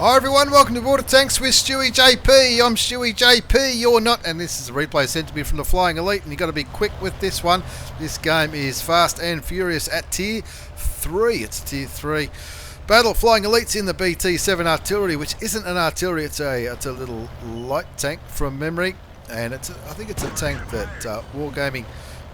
Hi everyone, welcome to Water Tanks with stewiejp. I'm stewiejp, you're not, and this is a replay sent to me from the Flying Elite, and you've got to be quick with this one. This game is fast and furious at Tier 3. It's Tier 3. Battle Flying Elites in the BT-7 artillery, which isn't an artillery, it's a little light tank from memory, and I think it's a tank that Wargaming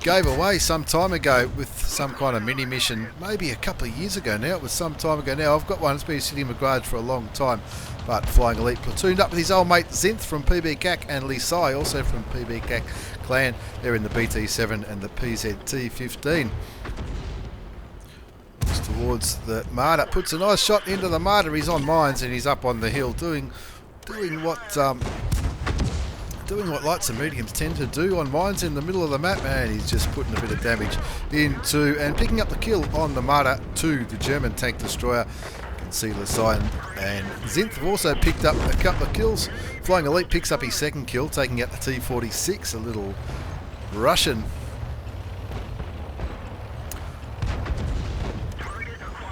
gave away some time ago with some kind of mini mission, maybe a couple of years ago now. It was some time ago now. I've got one that's been sitting in my garage for a long time, but Flying Elite platooned up with his old mate Zinth from PB CAC and Lisai, also from PB CAC clan. They're in the BT-7 and the PZT-15. Looks towards the Marder, puts a nice shot into the Marder. He's on mines and he's up on the hill doing what lights and mediums tend to do on mines in the middle of the map, and he's just putting a bit of damage into and picking up the kill on the Marder to the German tank destroyer. You can see Lisai and Zinth have also picked up a couple of kills. Flying Elite picks up his second kill, taking out the T-46, a little Russian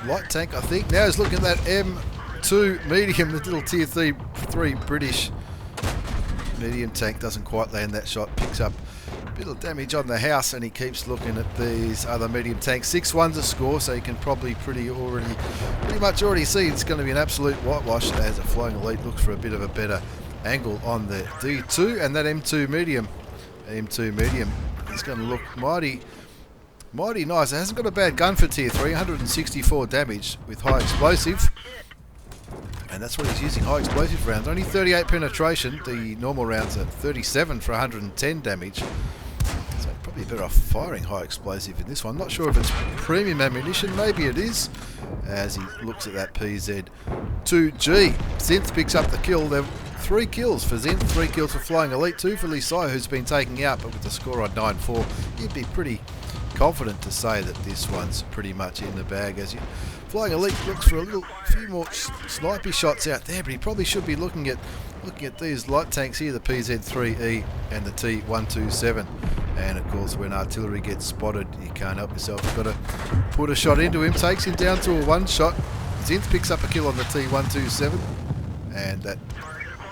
light tank, I think. Now he's looking at that M2 medium, the little Tier 3 British medium tank. Doesn't quite land that shot, picks up a bit of damage on the house, and he keeps looking at these other medium tanks. 6-1's a score, so you can probably pretty much already see it's going to be an absolute whitewash as a Flying Elite looks for a bit of a better angle on the D2, and that M2 medium is going to look mighty nice. It hasn't got a bad gun for Tier 3, 164 damage with high explosive. And that's what he's using, high explosive rounds. Only 38 penetration. The normal rounds are 37 for 110 damage. So probably better off firing high explosive in this one. Not sure if it's premium ammunition. Maybe it is. As he looks at that PZ2G. Zinth picks up the kill. There are 3 kills for Zinth, 3 kills for Flying Elite, 2 for Lisai, who's been taken out. But with the score on 9-4, you'd be pretty confident to say that this one's pretty much in the bag. As you Flying Elite looks for a few more snipey shots out there, but he probably should be looking at these light tanks here, the PZ3E and the T127. And of course, when artillery gets spotted, you can't help yourself. You've got to put a shot into him. Takes him down to a 1 shot. Zinth picks up a kill on the T127, and that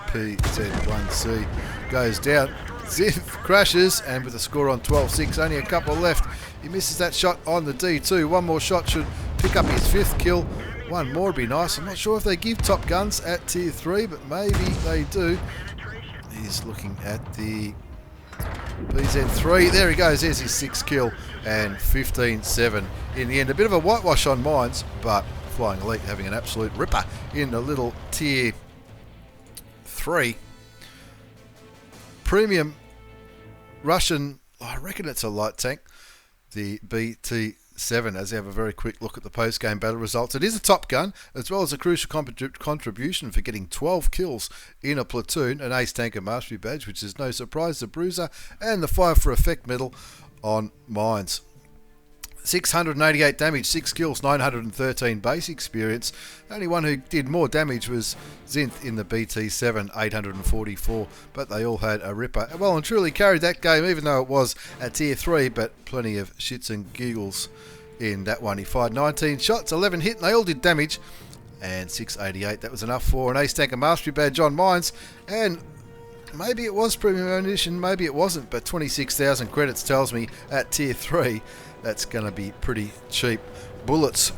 PZ1C goes down. Zinth crashes, and with a score on 12-6, only a couple left. He misses that shot on the D2. One more shot should pick up his 5th kill. One more would be nice. I'm not sure if they give top guns at Tier 3, but maybe they do. He's looking at the PZ3. There he goes. There's his 6th kill and 15-7 in the end. A bit of a whitewash on mines, but Flying Elite having an absolute ripper in the little Tier 3. Premium Russian, I reckon it's a light tank, the BT-7, as they have a very quick look at the post-game battle results. It is a top gun, as well as a crucial contribution for getting 12 kills in a platoon, an Ace Tanker Mastery Badge, which is no surprise, the Bruiser, and the Fire for Effect medal on mines. 688 damage, 6 kills, 913 base experience. The only one who did more damage was Zinth in the BT-7, 844, but they all had a ripper. Well and truly carried that game, even though it was at Tier 3, but plenty of shits and giggles in that one. He fired 19 shots, 11 hit, and they all did damage, and 688, that was enough for an Ace Tanker Mastery Badge on mines, and maybe it was premium ammunition, maybe it wasn't, but 26,000 credits tells me at Tier 3, that's going to be pretty cheap bullets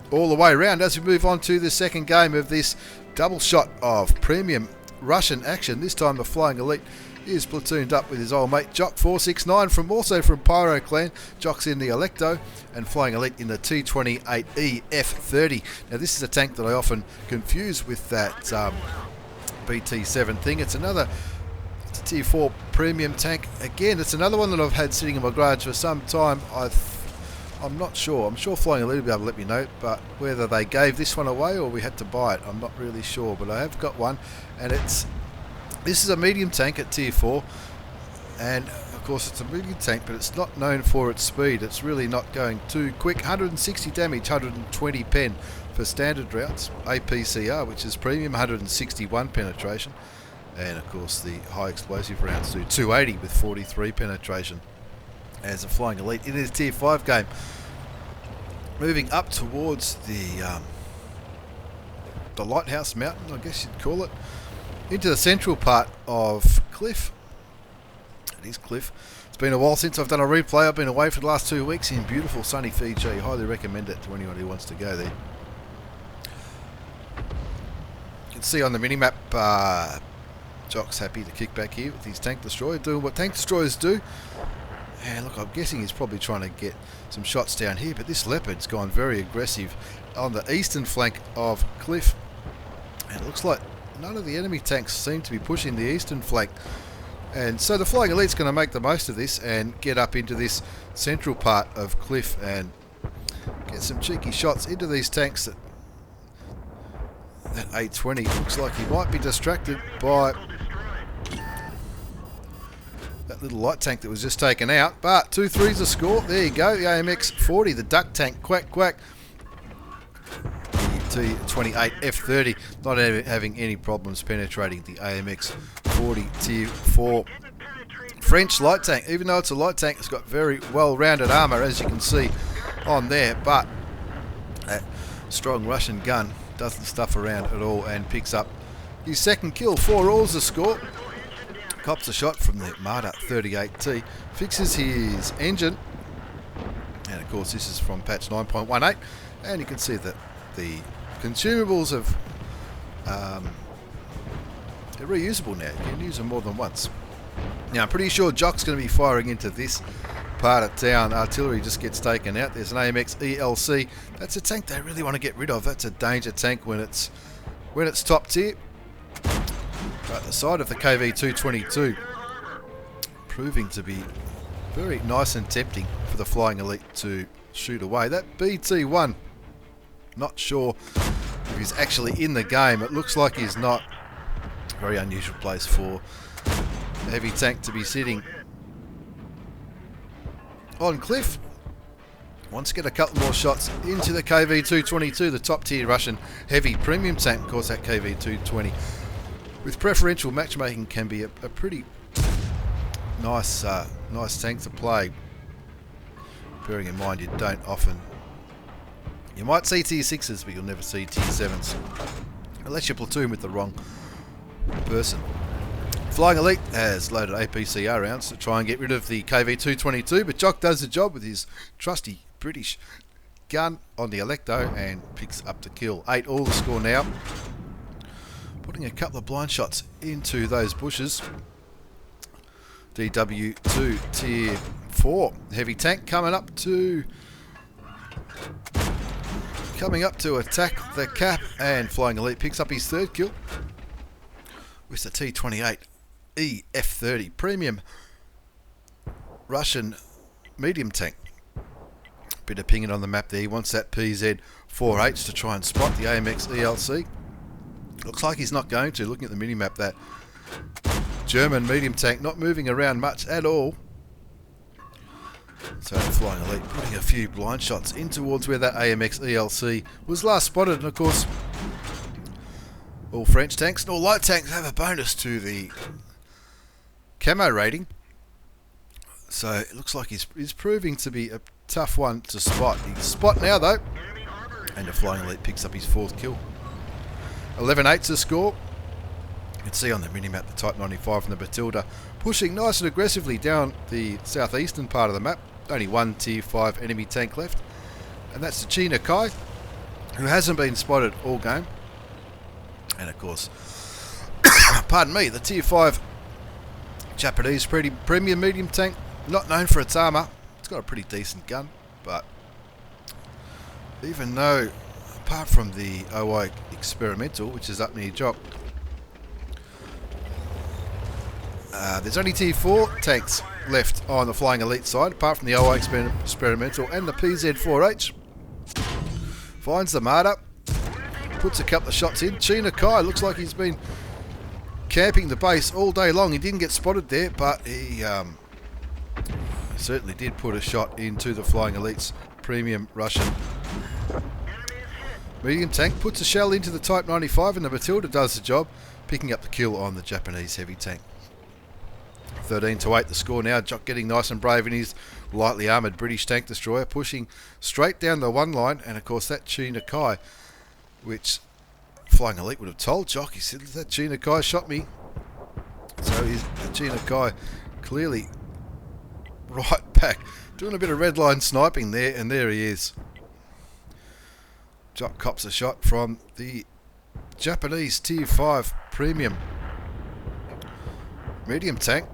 all the way around. As we move on to the second game of this double shot of premium Russian action, this time the Flying Elite is platooned up with his old mate Jock 469 also from Pyro Clan. Jock's in the Electo and Flying Elite in the T28E-F30. Now this is a tank that I often confuse with that BT-7 thing. It's another Tier 4 premium tank. Again, it's another one that I've had sitting in my garage for some time. I'm not sure. I'm sure Flying Elite will be able to let me know, but whether they gave this one away or we had to buy it, I'm not really sure. But I have got one, and this is a medium tank at Tier 4, and of course it's a medium tank, but it's not known for its speed. It's really not going too quick. 160 damage, 120 pen for standard rounds. APCR, which is premium, 161 penetration. And of course the high explosive rounds do 280 with 43 penetration. As a Flying Elite, it is a Tier 5 game. Moving up towards the the Lighthouse Mountain, I guess you'd call it, into the central part of Cliff. It is Cliff. It's been a while since I've done a replay. I've been away for the last 2 weeks in beautiful sunny Fiji. Highly recommend it to anyone who wants to go there. You can see on the minimap, Jock's happy to kick back here with his tank destroyer, doing what tank destroyers do. And look, I'm guessing he's probably trying to get some shots down here, but this Leopard's gone very aggressive on the eastern flank of Cliff. And it looks like none of the enemy tanks seem to be pushing the eastern flank. And so the Flying Elite's going to make the most of this and get up into this central part of Cliff and get some cheeky shots into these tanks. That 820 looks like he might be distracted by that little light tank that was just taken out. But 2-3's a score. There you go. The AMX 40, the duck tank. Quack, quack. T28F30 not having any problems penetrating the AMX 40 Tier 4 French light tank. Even though it's a light tank, it's got very well-rounded armour, as you can see on there, but that strong Russian gun doesn't stuff around at all and picks up his second kill. 4 alls a score. Cops a shot from the Marder 38T, fixes his engine, and of course this is from patch 9.18, and you can see that the consumables have they're reusable now. You can use them more than once. Now I'm pretty sure Jock's going to be firing into this part of town. Artillery just gets taken out. There's an AMX ELC. That's a tank they really want to get rid of. That's a danger tank when it's top tier. But the side of the KV-222 proving to be very nice and tempting for the Flying Elite to shoot away. That BT-1, not sure if he's actually in the game. It looks like he's not. Very unusual place for a heavy tank to be sitting on Cliff. Wants to get a couple more shots into the KV-222, the top tier Russian heavy premium tank. Of course, that KV-220 with preferential matchmaking can be a pretty nice tank to play. Bearing in mind you don't often. You might see tier 6s, but you'll never see tier 7s. Unless you platoon with the wrong person. Flying Elite has loaded APCR rounds to try and get rid of the KV-222, but Jock does the job with his trusty British gun on the Electo and picks up the kill. 8 all the score now. Putting a couple of blind shots into those bushes. DW2 tier 4 heavy tank coming up to attack the cap, and Flying Elite picks up his third kill with the T28F30 premium Russian medium tank. Bit of pinging on the map there. He wants that PZ4H to try and spot the AMX ELC. Looks like he's not going to. Looking at the mini-map, that German medium tank not moving around much at all. So Flying Elite putting a few blind shots in towards where that AMX ELC was last spotted. And of course, all French tanks and all light tanks have a bonus to the camo rating. So it looks like he's proving to be a tough one to spot. He's spot now though. And the Flying Elite picks up his 4th kill. 11-8's the score. You can see on the minimap the Type 95 and the Bautista pushing nice and aggressively down the southeastern part of the map. Only one tier 5 enemy tank left. And that's the China Kai, who hasn't been spotted all game. And of course, pardon me, the tier 5 Japanese premium medium tank, not known for its armour. It's got a pretty decent gun, but even though, apart from the OI experimental, which is up near Jock, there's only tier 4 tanks left on the Flying Elite side, apart from the OI experimental and the PZ4H. Finds the Marder, puts a couple of shots in. China Kai looks like he's been camping the base all day long. He didn't get spotted there, but he certainly did put a shot into the Flying Elite's premium Russian medium tank. Puts a shell into the Type 95, and the Bautista does the job, picking up the kill on the Japanese heavy tank. 13-8 the score now. Jock getting nice and brave in his lightly armoured British tank destroyer, pushing straight down the one line, and of course that China Kai, which Flying Elite would have told Jock. He said, that Gina guy shot me. So he's Gina guy clearly right back, doing a bit of red line sniping there, and there he is. Jock cops a shot from the Japanese Tier 5 Premium medium tank.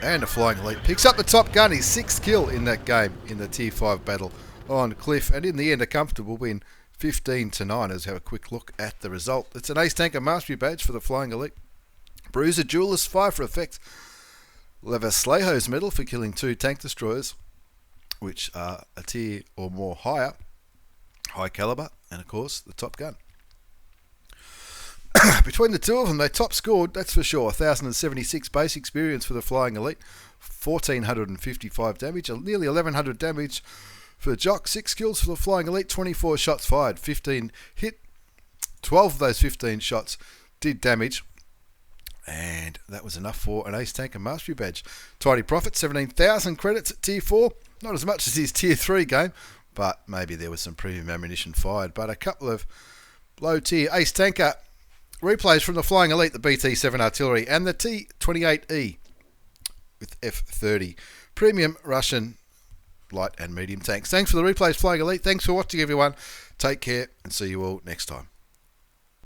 And a Flying Elite picks up the top gun, his 6th kill in that game in the Tier 5 battle on Cliff, and in the end a comfortable win, 15-9. Let's have a quick look at the result. It's an Ace Tanker Mastery badge for the Flying Elite. Bruiser Duelist 5 for effect. Leveslejos medal for killing 2 tank destroyers, which are a tier or more higher, high caliber, and of course the top gun. Between the two of them, they top scored, that's for sure. 1,076 base experience for the Flying Elite, 1,455 damage, nearly 1,100 damage for Jock. 6 kills for the Flying Elite, 24 shots fired, 15 hit, 12 of those 15 shots did damage. And that was enough for an Ace Tanker Mastery badge. Tidy profit, 17,000 credits at Tier 4. Not as much as his Tier 3 game, but maybe there was some premium ammunition fired. But a couple of low tier Ace Tanker replays from the Flying Elite, the BT-7 artillery, and the T28E with F30. Premium Russian light and medium tanks. Thanks for the replays, Flying Elite. Thanks for watching, everyone. Take care, and see you all next time.